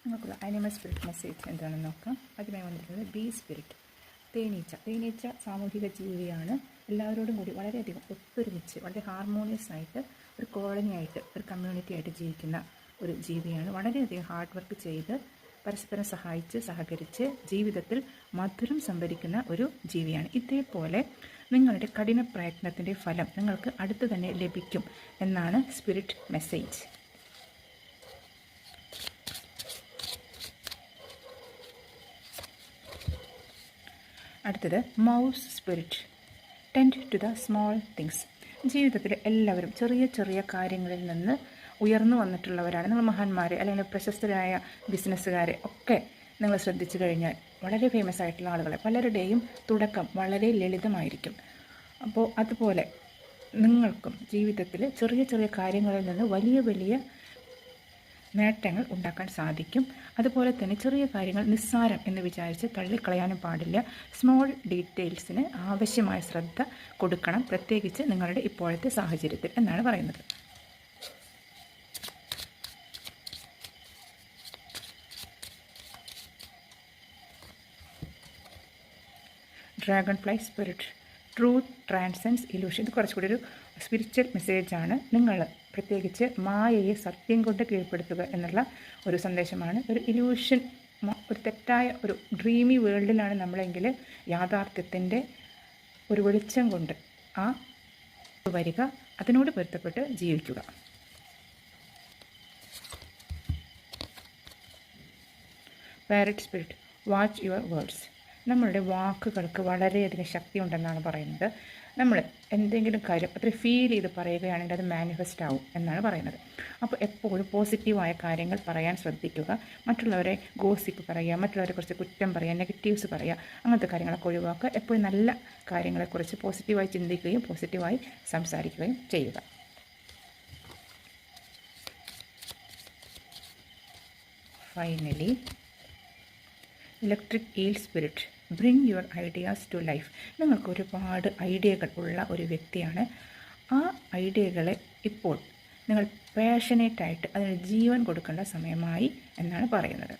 നമുക്കുള്ള animal spirit message എന്താണെന്ന് നോക്കാം. ആദ്യമായി വന്നിരിക്കുന്നത് ബി സ്പിരിറ്റ്. തേനീച്ച സാമൂഹിക ജീവിയാണ്. എല്ലാവരോടും കൂടി വളരെയധികം ഒത്തൊരുമിച്ച് വളരെ ഹാർമോണിയസ് ആയിട്ട് ഒരു കോളനി ആയിട്ട് ഒരു കമ്മ്യൂണിറ്റി ആയിട്ട് ജീവിക്കുന്ന ഒരു ജീവിയാണ്. വളരെയധികം ഹാർഡ് വർക്ക് ചെയ്ത് പരസ്പരം സഹായിച്ച് സഹകരിച്ച് ജീവിതത്തിൽ മധുരം സംഭരിക്കുന്ന ഒരു ജീവിയാണ്. ഇതേപോലെ നിങ്ങളുടെ കഠിന പ്രയത്നത്തിൻ്റെ ഫലം നിങ്ങൾക്ക് അടുത്ത് തന്നെ ലഭിക്കും എന്നാണ് സ്പിരിറ്റ് മെസ്സേജ്. അടുത്തത് mouse spirit. Tend to the small things. ജീവിതത്തിൽ എല്ലാവരും ചെറിയ ചെറിയ കാര്യങ്ങളിൽ നിന്ന് ഉയർന്നു വന്നിട്ടുള്ളവരാണ്. നിങ്ങൾ മഹാന്മാരെ അല്ലെങ്കിൽ പ്രശസ്തരായ ബിസിനസ്സുകാരെ ഒക്കെ നിങ്ങൾ ശ്രദ്ധിച്ചു കഴിഞ്ഞാൽ വളരെ ഫേമസ് ആയിട്ടുള്ള ആളുകളെ പലരുടെയും തുടക്കം വളരെ ലളിതമായിരിക്കും. അപ്പോൾ അതുപോലെ നിങ്ങൾക്കും ജീവിതത്തിൽ ചെറിയ ചെറിയ കാര്യങ്ങളിൽ നിന്ന് വലിയ വലിയ നേട്ടങ്ങൾ ഉണ്ടാക്കാൻ സാധിക്കും. അതുപോലെ തന്നെ ചെറിയ കാര്യങ്ങൾ നിസ്സാരം എന്ന് വിചാരിച്ച് തള്ളിക്കളയാനും പാടില്ല. സ്മോൾ ഡീറ്റെയിൽസിന് ആവശ്യമായ ശ്രദ്ധ കൊടുക്കണം, പ്രത്യേകിച്ച് നിങ്ങളുടെ ഇപ്പോഴത്തെ സാഹചര്യത്തിൽ എന്നാണ് പറയുന്നത്. Dragon fly spirit. Truth transcends illusion. ഇത് കുറച്ചുകൂടി ഒരു സ്പിരിച്വൽ മെസ്സേജാണ്. നിങ്ങൾ പ്രത്യേകിച്ച് മായയെ സത്യം കൊണ്ട് കീഴ്പ്പെടുത്തുക എന്നുള്ള ഒരു സന്ദേശമാണ്. ഒരു ഇലൂഷൻ, ഒരു തെറ്റായ ഒരു ഡ്രീമി വേൾഡിലാണ് നമ്മളെങ്കിൽ യാഥാർത്ഥ്യത്തിൻ്റെ ഒരു വെളിച്ചം കൊണ്ട് ആ വരിക, അതിനോട് പൊരുത്തപ്പെട്ട് ജീവിക്കുക. Parrot spirit. Watch your words. നമ്മളുടെ വാക്കുകൾക്ക് വളരെയധികം ശക്തി ഉണ്ടെന്നാണ് പറയുന്നത്. നമ്മൾ എന്തെങ്കിലും കാര്യം അത്ര ഫീൽ ചെയ്ത് പറയുകയാണെങ്കിൽ അത് മാനിഫെസ്റ്റ് ആവും എന്നാണ് പറയുന്നത്. അപ്പോൾ എപ്പോഴും പോസിറ്റീവായ കാര്യങ്ങൾ പറയാൻ ശ്രദ്ധിക്കുക. മറ്റുള്ളവരെ ഗോസിപ്പ് പറയുക, മറ്റുള്ളവരെ കുറിച്ച് കുറ്റം പറയുക, നെഗറ്റീവ്സ് പറയുക, അങ്ങനത്തെ കാര്യങ്ങളൊക്കെ ഒഴിവാക്കുക. എപ്പോഴും നല്ല കാര്യങ്ങളെക്കുറിച്ച് പോസിറ്റീവായി ചിന്തിക്കുകയും പോസിറ്റീവായി സംസാരിക്കുകയും ചെയ്യുക. Finally electric eel spirit. Bring your ideas to life. നിങ്ങൾക്ക് ഒരുപാട് ഐഡിയകൾ ഉള്ള ഒരു വ്യക്തിയാണ്. ആ ഐഡിയകളെ ഇപ്പോൾ നിങ്ങൾ പാഷനേറ്റായിട്ട് അതിന് ജീവൻ കൊടുക്കേണ്ട സമയമായി എന്നാണ് പറയുന്നത്.